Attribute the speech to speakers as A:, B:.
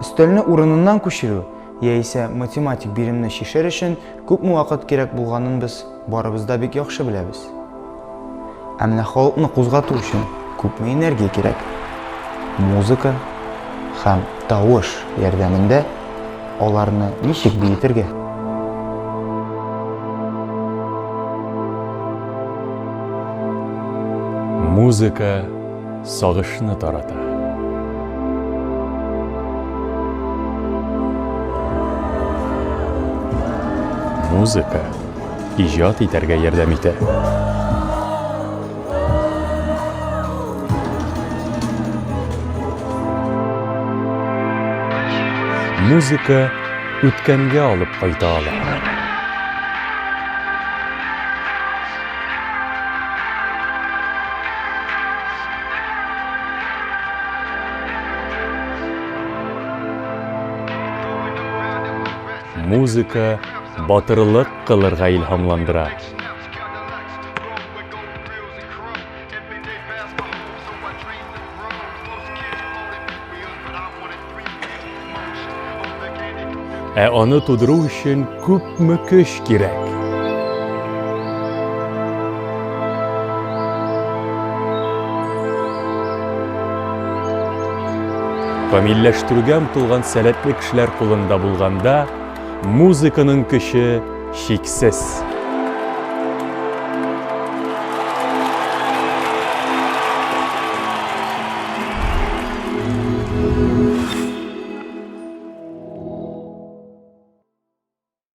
A: Өстәлне урыныннан күчерү, яисә математик биремне шишер өчен күпме вакыт кирәк булганын без барыбыз да бик яхшы беләбез. Ә менә халыкны кузгату өчен күпме энергия кирәк? Музыка һәм тавыш ярдәмендә аларны ничек биетергә?
B: Музыка сагышны тарата. Музыка иҗат итәргә ярдәм итә. Музыка үткәнгә алып кайта ала. Музыка батырлык кылырга илһамландыра. Ә аны тудыру өчен күпме көч кирәк. Камилләштерүгә омтылган сәләтле кешеләр кулында булганда, музыканың көче шиксез.